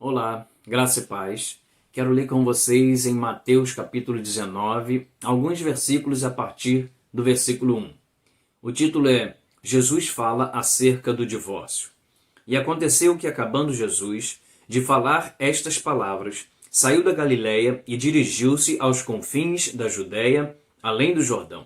Olá, graça e paz. Quero ler com vocês em Mateus capítulo 19, alguns versículos a partir do versículo 1. O título é Jesus fala acerca do divórcio. E aconteceu que, acabando Jesus de falar estas palavras, saiu da Galiléia e dirigiu-se aos confins da Judéia, além do Jordão.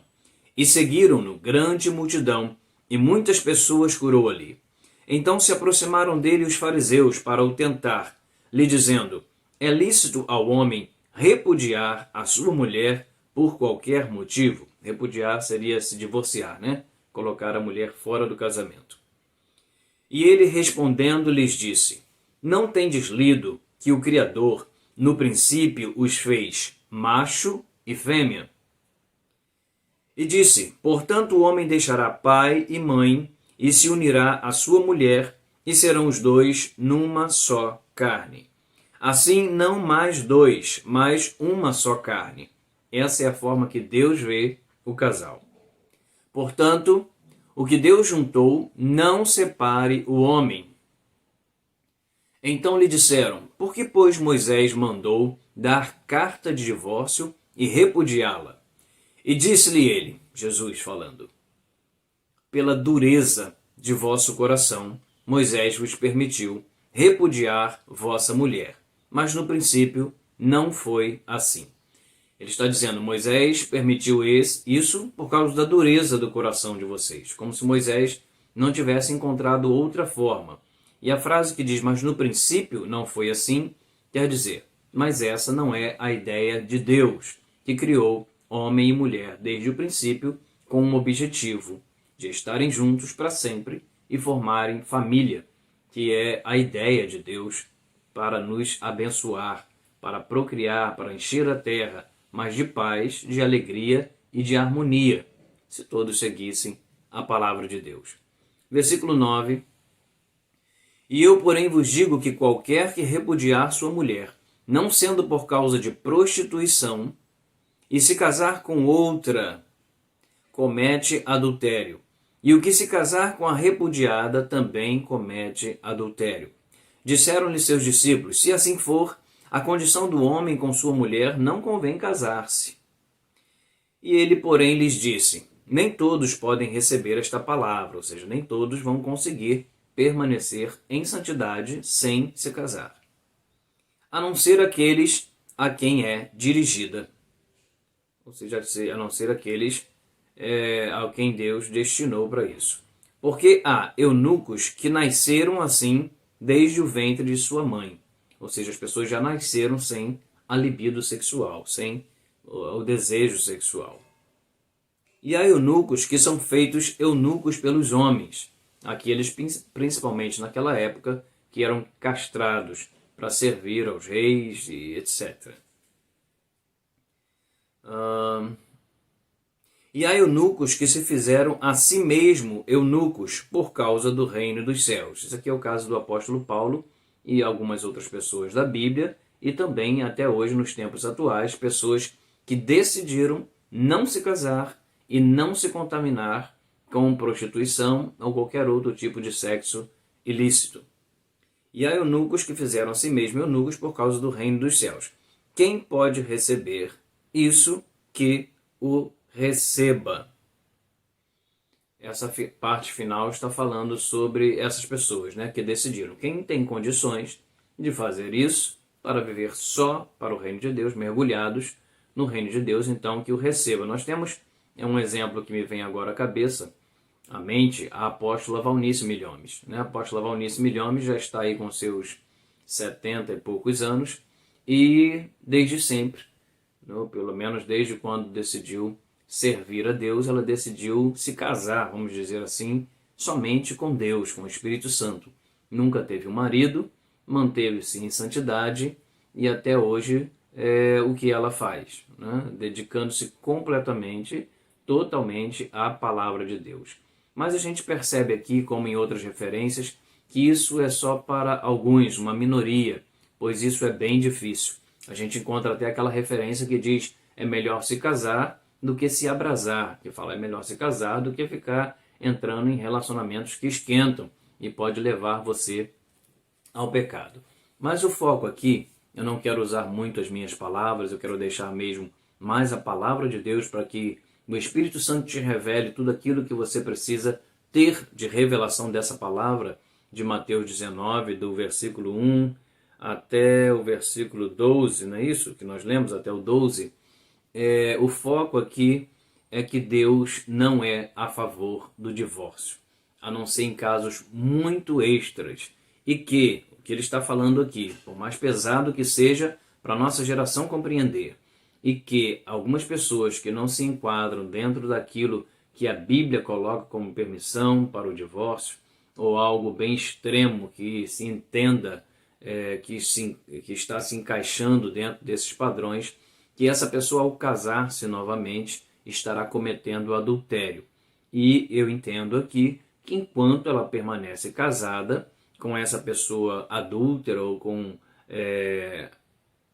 E seguiram-no grande multidão, e muitas pessoas curou ali. Então se aproximaram dele os fariseus para o tentar, lhe dizendo: é lícito ao homem repudiar a sua mulher por qualquer motivo? Repudiar seria se divorciar, né? Colocar a mulher fora do casamento. E ele respondendo lhes disse: não tendes lido que o Criador no princípio os fez macho e fêmea? E disse: portanto o homem deixará pai e mãe e se unirá à sua mulher, e serão os dois numa só carne. Assim, não mais dois, mas uma só carne. Essa é a forma que Deus vê o casal. Portanto, o que Deus juntou, não separe o homem. Então lhe disseram: por que, pois, Moisés mandou dar carta de divórcio e repudiá-la? E disse-lhe ele, Jesus falando: pela dureza de vosso coração, Moisés vos permitiu repudiar vossa mulher. Mas no princípio não foi assim. Ele está dizendo: Moisés permitiu isso por causa da dureza do coração de vocês. Como se Moisés não tivesse encontrado outra forma. E a frase que diz, mas no princípio não foi assim, quer dizer, mas essa não é a ideia de Deus, que criou homem e mulher desde o princípio com um objetivo de estarem juntos para sempre e formarem família, que é a ideia de Deus para nos abençoar, para procriar, para encher a terra, mas de paz, de alegria e de harmonia, se todos seguissem a palavra de Deus. Versículo 9. E eu, porém, vos digo que qualquer que repudiar sua mulher, não sendo por causa de prostituição, e se casar com outra, comete adultério. E o que se casar com a repudiada também comete adultério. Disseram-lhe seus discípulos: se assim for, a condição do homem com sua mulher não convém casar-se. E ele, porém, lhes disse: nem todos podem receber esta palavra, ou seja, nem todos vão conseguir permanecer em santidade sem se casar, a não ser aqueles a quem é dirigida, ou seja, a não ser aqueles a quem Deus destinou para isso. Porque há eunucos que nasceram assim desde o ventre de sua mãe, ou seja, as pessoas já nasceram sem a libido sexual, sem o desejo sexual. E há eunucos que são feitos eunucos pelos homens, aqueles principalmente naquela época que eram castrados para servir aos reis e etc. E há eunucos que se fizeram a si mesmo eunucos por causa do reino dos céus. Isso aqui é o caso do apóstolo Paulo e algumas outras pessoas da Bíblia, e também até hoje, nos tempos atuais, pessoas que decidiram não se casar e não se contaminar com prostituição ou qualquer outro tipo de sexo ilícito. E há eunucos que fizeram a si mesmo eunucos por causa do reino dos céus. Quem pode receber isso, que o receba. Essa parte final está falando sobre essas pessoas, né, que decidiram. Quem tem condições de fazer isso para viver só para o reino de Deus, mergulhados no reino de Deus, então que o receba. Nós temos um exemplo que me vem agora à mente, a apóstola Valnice Milhomes. A apóstola Valnice Milhomes já está aí com seus 70 e poucos anos e desde sempre, pelo menos desde quando decidiu servir a Deus, ela decidiu se casar, vamos dizer assim, somente com Deus, com o Espírito Santo. Nunca teve um marido, manteve-se em santidade e até hoje é o que ela faz, dedicando-se completamente, totalmente à palavra de Deus. Mas a gente percebe aqui, como em outras referências, que isso é só para alguns, uma minoria, pois isso é bem difícil. A gente encontra até aquela referência que diz: é melhor se casar do que se abrasar, que fala é melhor se casar do que ficar entrando em relacionamentos que esquentam e pode levar você ao pecado. Mas o foco aqui, eu não quero usar muito as minhas palavras, eu quero deixar mesmo mais a palavra de Deus para que o Espírito Santo te revele tudo aquilo que você precisa ter de revelação dessa palavra de Mateus 19, do versículo 1 até o versículo 12, não é isso? Que nós lemos até o 12. O foco aqui é que Deus não é a favor do divórcio, a não ser em casos muito extras. E que, o que ele está falando aqui, por mais pesado que seja para a nossa geração compreender, e que algumas pessoas que não se enquadram dentro daquilo que a Bíblia coloca como permissão para o divórcio, ou algo bem extremo que se entenda que está se encaixando dentro desses padrões, que essa pessoa, ao casar-se novamente, estará cometendo adultério. E eu entendo aqui que enquanto ela permanece casada com essa pessoa adúltera ou com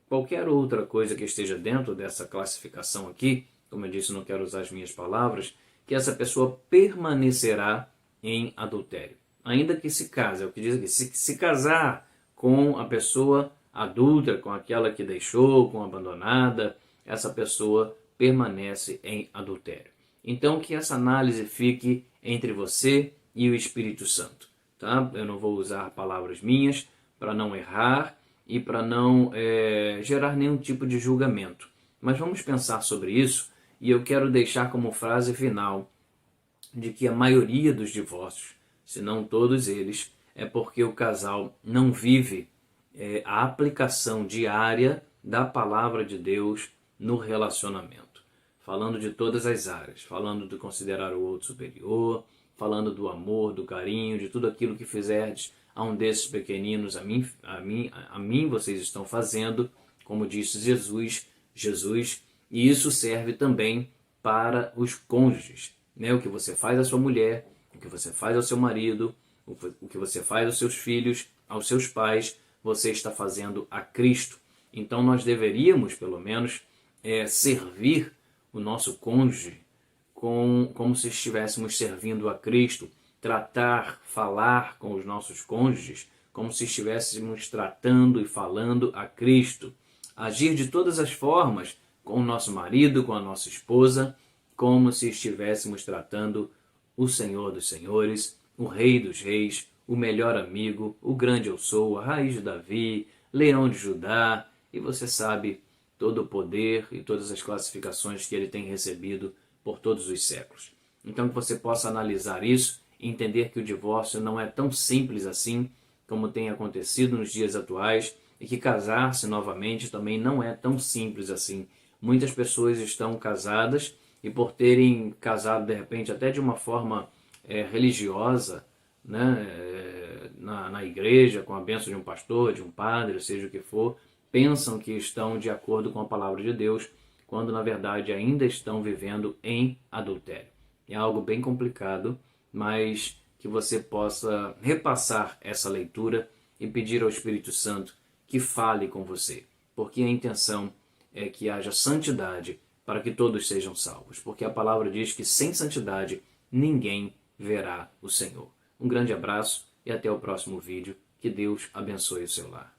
qualquer outra coisa que esteja dentro dessa classificação aqui, como eu disse, não quero usar as minhas palavras, que essa pessoa permanecerá em adultério. Ainda que se case, é o que diz aqui, se casar com a pessoa adúltera, com aquela que deixou, com a abandonada, essa pessoa permanece em adultério. Então, que essa análise fique entre você e o Espírito Santo. Tá? Eu não vou usar palavras minhas para não errar e para não gerar nenhum tipo de julgamento. Mas vamos pensar sobre isso, e eu quero deixar como frase final de que a maioria dos divórcios, se não todos eles, é porque o casal não vive a aplicação diária da palavra de Deus no relacionamento. Falando de todas as áreas, falando de considerar o outro superior, falando do amor, do carinho, de tudo aquilo que fizerdes a um desses pequeninos, a mim vocês estão fazendo, como disse Jesus, e isso serve também para os cônjuges, né? O que você faz à sua mulher, o que você faz ao seu marido, o que você faz aos seus filhos, aos seus pais, você está fazendo a Cristo. Então nós deveríamos, pelo menos, servir o nosso cônjuge como se estivéssemos servindo a Cristo, tratar, falar com os nossos cônjuges como se estivéssemos tratando e falando a Cristo, agir de todas as formas com o nosso marido, com a nossa esposa, como se estivéssemos tratando o Senhor dos Senhores, o Rei dos Reis, o melhor amigo, o grande eu sou, a raiz de Davi, leão de Judá, e você sabe todo o poder e todas as classificações que ele tem recebido por todos os séculos. Então que você possa analisar isso e entender que o divórcio não é tão simples assim como tem acontecido nos dias atuais, e que casar-se novamente também não é tão simples assim. Muitas pessoas estão casadas e por terem casado de repente até de uma forma religiosa, né, na igreja, com a bênção de um pastor, de um padre, seja o que for, pensam que estão de acordo com a palavra de Deus, quando na verdade ainda estão vivendo em adultério. É algo bem complicado, mas que você possa repassar essa leitura e pedir ao Espírito Santo que fale com você, porque a intenção é que haja santidade para que todos sejam salvos, porque a palavra diz que sem santidade ninguém verá o Senhor. Um grande abraço e até o próximo vídeo. Que Deus abençoe o seu lar.